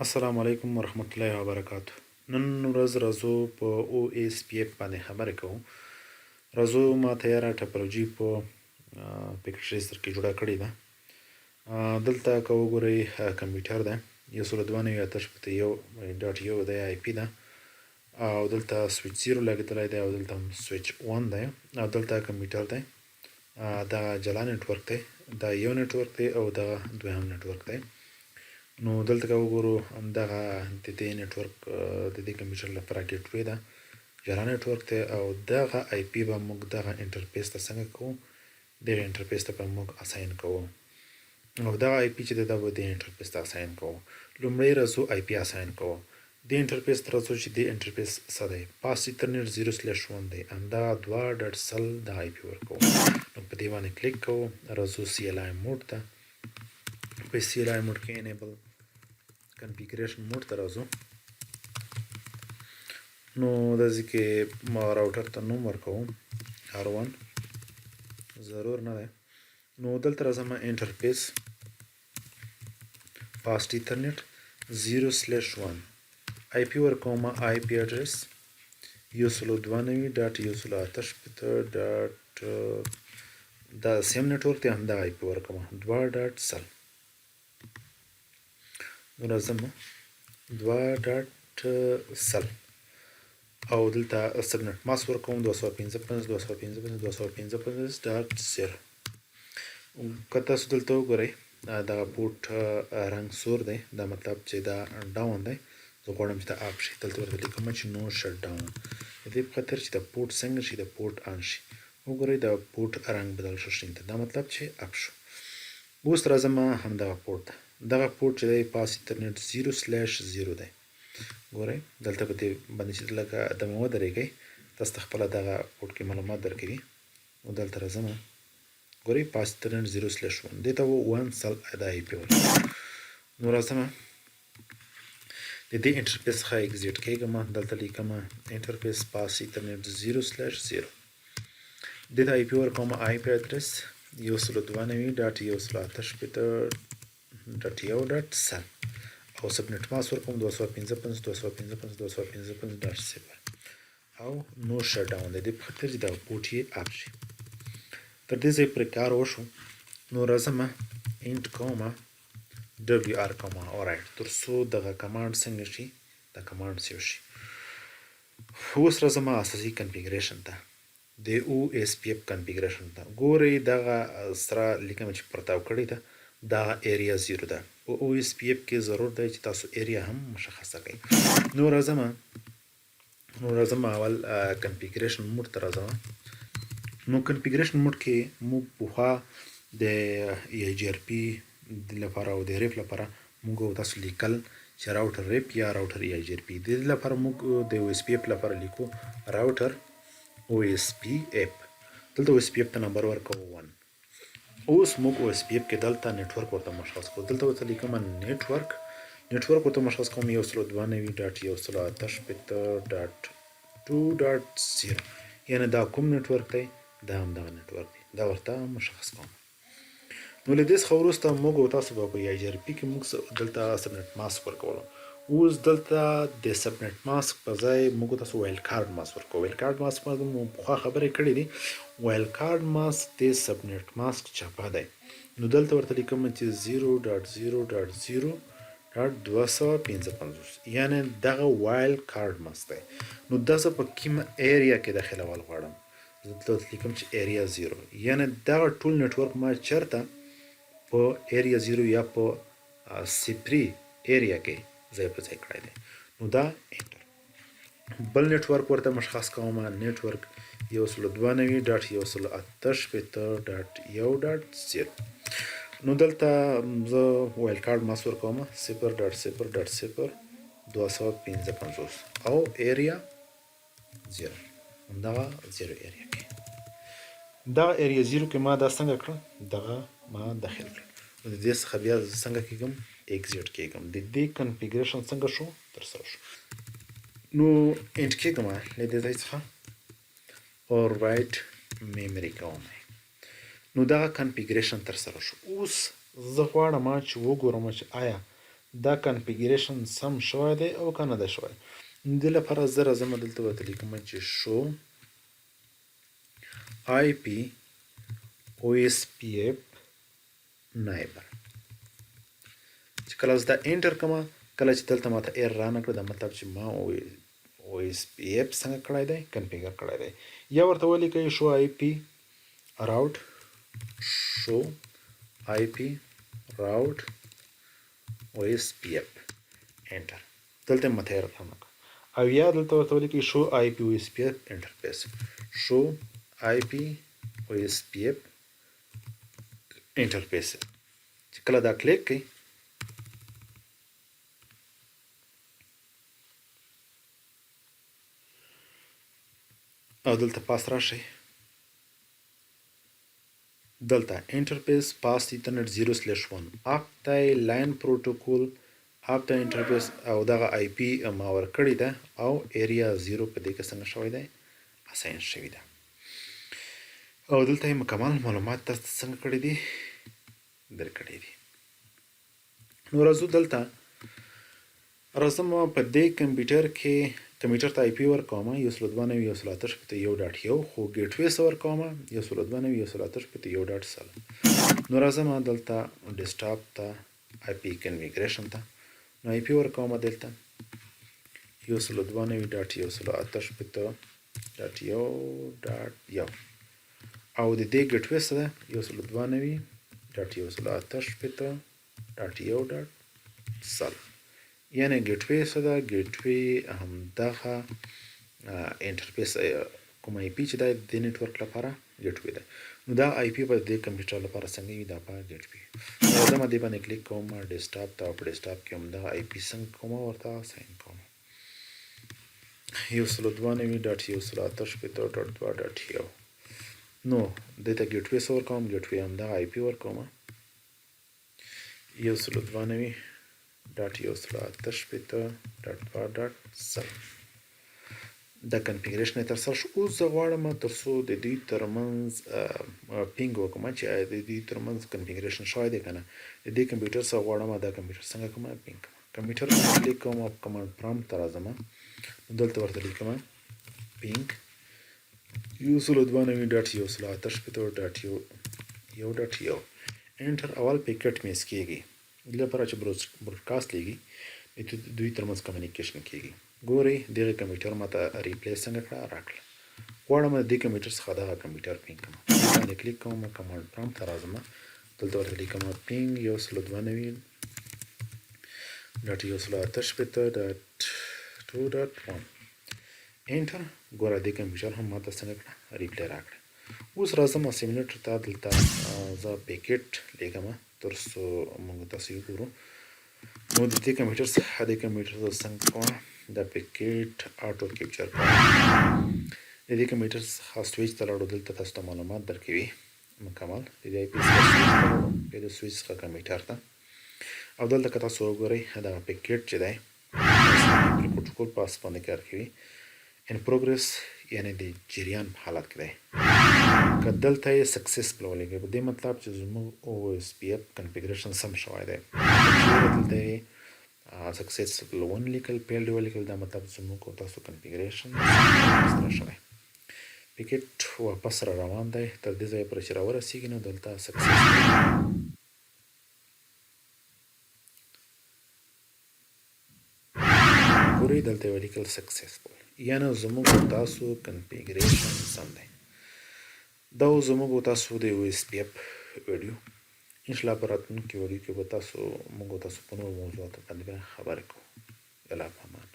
السلام علیکم ورحمت الله وبرکاتہ. نن ورځ راځو په OSPF باندې خبرې کوو. راځو ما تیاره ټاپولوژي په پکټ رجسټر کې جوړه کړې ده. دلته که وګورئ کمپیوټر ده 192.1.1 د IP ده او دلته سویچ 0 لګېدلی دی او دلته سویچ 1 دی او دلته کمپیوټر دی. دا جلا نیټورک دی، دا یو نیټورک دی او دا دویم نیټورک دی. نو دلته که وګورو همدغه د دې نیټورک د دې کمپیوټر لپاره ګیټ وی ده، جلا نیټورک دی او دغه آی پی به موږ دغه انټرفیس ته څنګه کوو، دغه انټرفیس ته به موږ اساین کوو او دغه آی پی چې دی دا به دې انټرفیس ته اساین کوو. لومړی راځو آی پی اساین کوو. دې انټرفیس ته راځو چې دې انټرفیس څه دی، پاس ایترنیټ 0/1 دی، همدغه 2.0 د آی پی ورکوو. نو په دې باندې کلیک کوو، راځو سی ال آی موډ ته. په سی ال آی موډ کې انیبل کنفیګریشن موډ ته راځو. نو داسې کې ما راوټر ته نوم ورکوم R1 ضرور نه دی. نو دلته راځم انټرفیس پاست ایترنیټ 0/1 آی پی ورکوم آی پی اډرس 192.168 دا سیم نیټورک دی، همدا آی پی ورکوم 2.0. نو راځم 2.0 او دلته سبنیټ ماسک ورکوم 255.255.255.0. که تاسو دلته وګورئ دغه پورټ رنګ سور دی، دا مطلب چې دا ډاون دی. زه غواړم چې دا اپ شي، دلته ورته لیکم چې نو شټ ډاون، د دې په خاطر چې دا پورټ څنګه شي، دا پورټ آن شي. وګورئ دا پورټ رنګ بدل شو شین ته، دا مطلب چې اپ شو. اوس راځم همدغه پورټ ته، دغه پورټ چې دی پاس ایترنیټ 0/0 دی. ګورئ دلته په دې باندې چې لکه دمه ودرېږئ تاسو ته خپله دغه پورټ کې معلومات درکوي. نو دلته راځم، ګورئ پاس ایترنیټ 0/1 دې ته 1 سل د آی پی ورکوم. نو راځم د دې انټرفیس څخه اګزیټ کېږم، دلته لیکم انټرفیس پاس ایترنیټ 0/0 دې ته آی پی ورکوم آی پی اډرس 192.168.1.0 او سبنیټ ماسک ورکوم 255.255.255.0 او نو شټ ډاون دی، په خاطر چې دا پورټ یې اپ شي. تر دې ځای پورې کار وشو. نو راځم انټ کوم WR کوم اورایټ تر څو دغه کمانډ څنګه شي، دا کمانډ سیو شي. اوس راځم اساسي کنفیګریشن ته، د OSPF کنفیګریشن ته. ګورئ دغه سره لیکم چې پرتاو کړې ده، دا ایریا 0 ده. په OSPF کې ضرور دی چې تاسو ایریا هم مشخصه کړئ. نو راځم اول کنفیګریشن موډ ته راځم. نو کنفیګریشن موډ کې موږ پخوا د EIGRP لپاره او د ریپ لپاره موږ تاسو لیکل چې راوټر ریپ یا راوټر EIGRP. د دې لپاره موږ د OSPF لپاره لیکو راوټر OSPF. دلته OSPF ته نمبر ورکوو 1. اوس موږ OSPF کې دلته نیټورک ورته مشخص کوو، دلته ورته لیکم نیټورک ورته مشخص کوم 192.168.2.0 یعنی دا کوم نیټورک دی، دا همدغه نیټورک دی، دا ورته مشخص کوم. نو له دې څخه وروسته موږ او تاسو به په EIGRP کې موږ دلته سبنیټ ماسک ورکولو. اوس دلته د سبنیټ ماسک په ځای موږ تاسو وایلډ کارډ ماسک ورکوو. وایلډ کارډ ماسک باندې مو پخوا خبرې کړې دي. وایلډ کارډ ماسک د سبنیټ ماسک چپه دی. نو دلته ورته لیکم چې 0.0.0.255 یعنی دغه وایلډ کارډ ماسک دی. نو داسې په کومه ایریا کې داخلول غواړم، زه دلته لیکم چې ایریا 0 یعنی دغه ټول نیټورک ما چېرته په ایریا 0 یا په صفري ایریا کې ځای په ځای کړی دی. نو دا انټر. بل نیټورک ورته مشخص کوم، نیټورک 192.168.1.0. نو دلته زه وایلډ کارډ ماسک ورکوم 0.0.0.255 او ایریا 0 همدغه 0 ایریا کې. دغه ایریا 0 کې ما دا څنګه کړه، دغه ما داخل کړه. د دې څخه بیا څنګه کېږم، اګزیټ کېږم. د دې کنفیګریشن څنګه شو، ترسره شو. نو انټ کېږم له دې ځای څخه اور رایټ میموري کوم. نو دغه کنفیګریشن ترسره شو. اوس زه غواړم چې وګورم چې آیا دا کنفیګریشن سم شوی دی او که نه دی شوی. د دې لپاره زه راځم دلته ورته لیکم چې شو IP OSPF نایبر. چې کله زه دا انټر کوم کله چې دلته ماته ایر رانه کړه دا مطلب چې ما OSPF څنګه کړی دی کنفیګر کړی دی. یا ورته ولیکئ شو IP راوټ شو IP راوټ OSPF انټر دلته ماته ایر رانه کړه. او یا دلته ورته ولیکئ شو IP OSPF انټرفیس شو IP OSPF انټرفیس. چې کله دا کلیک کړئ او دلته پاس راشئ دلته انټرفیس پاس ایترنت 0/1 اپ دی لاین پروتوکول اپ د انټرفیس او دغه آی پی ما ورکړې ده او ایریا 0 په دې کې څنګه شوی دی اساین شوی ده او دلته مکمل معلومات تاسو څنګه کړی دي درکړی دي. نو راځو دلته راځم په دې کمپیوټر کې کمپیوټر ته آی پی ورکوم 192.168.1.1 خو ګیټ وې سره ورکوم 192.168.1.0. نو راځم دلته ډیسکټاپ ته آی پی کنفیګریشن ته نو آی پی ورکوم دلته 192.168.1.1 او د دې ګیټ وې سره 192.168.1.0 یعنی ګیټ وې سره ګیټ وې همدغه انټرفیس کوم آی پی چې د نیټورک لپاره ګیټ وې ده. نو دا آی پی په دې کمپیوټر لپاره څنګه وي دا په ګیټ وې راځم دې باندې کلیک کوم ډیسکټاپ ته او په ډیسکټاپ کې همدغه آی پی څنګه کوم ورته ساين کوم 192.168.2.2 نو دته ګیټ وې سره کوم ګیټ وې همدغه آی پی ورکوم 192.168.2.2 دا کنفیګریشن تر سره شو. اوس زه غواړم تر څو د دوی ترمنځ پینګ وکړم چې د دوی ترمنځ کنفیګریشن شوی دی که نه د دې کمپیوټر سره غواړم دا کمپیوټر څنګه کوم پینګ کوم کمپیوټر باندې کلیک کوم او کمانډ پرامپټ ته راځم دلته ورته لیکم پینګ 192.168.2.1 انټر اول پیکټ میس کیږي لپاره چې برودکاسټ لګي دوی ترمنځ کمیونیکیشن کیږي. ګوري دغه کمپیوټر ماته ریپلیس څنګه کړه راکړه غواړم د دې کمپیوټر څخه دا کمپیوټر پینګ کوم باندې کلیک کوم کمانډ پرامپټ ته راځم دلته ورته لیکم پینګ 192.168.2.1 انټر ګوره دې کمپیوټر هم ماته څنګه کړه ریپلی راکړه. اوس راځم سیمولیټر ته دلته زه پیکټ لیکم تر څو موږ تاسو وګورو. نو د دې کمپیوټر څخه د کمپیوټر څنګه کوم دا پیکټ اټو کیپچر کوم د دې کمپیوټر څخه سویچ ته لاړو دلته تاسو ته معلومات درکوي مکمل د دې آی پی په د سویچ څخه کمپیوټر ته او دلته که تاسو وګورئ دا پیکټ چې دی پروتوکول په اسپانه کار کوي ان پروګرس یعنی د جریان په حالت کې دی که دلته یې سکسسفل ولیکئ په دې مطلب چې زموږ OSPF کنفیګریشن سم شوی دی دلته یې سکسسفل ولیکل فیلډ ولیکل دا مطلب زموږ او تاسو کنفیګریشن سره شوی پیکټ واپس را روان دی تر دې ځایه پورې چې راورسیږي نو دلته سکسسفل ګورئ دلته یې ولیکل سکسسفل یعنی زموږ او تاسو کنفیګریشن سم دی. دا زموږ او تاسو د OSPF ویډیو انشاءالله په راتلونکي ویډیو کې به تاسو موږ او تاسو په نورو موضوعاتو باندې خبرې کوو. الله په امان.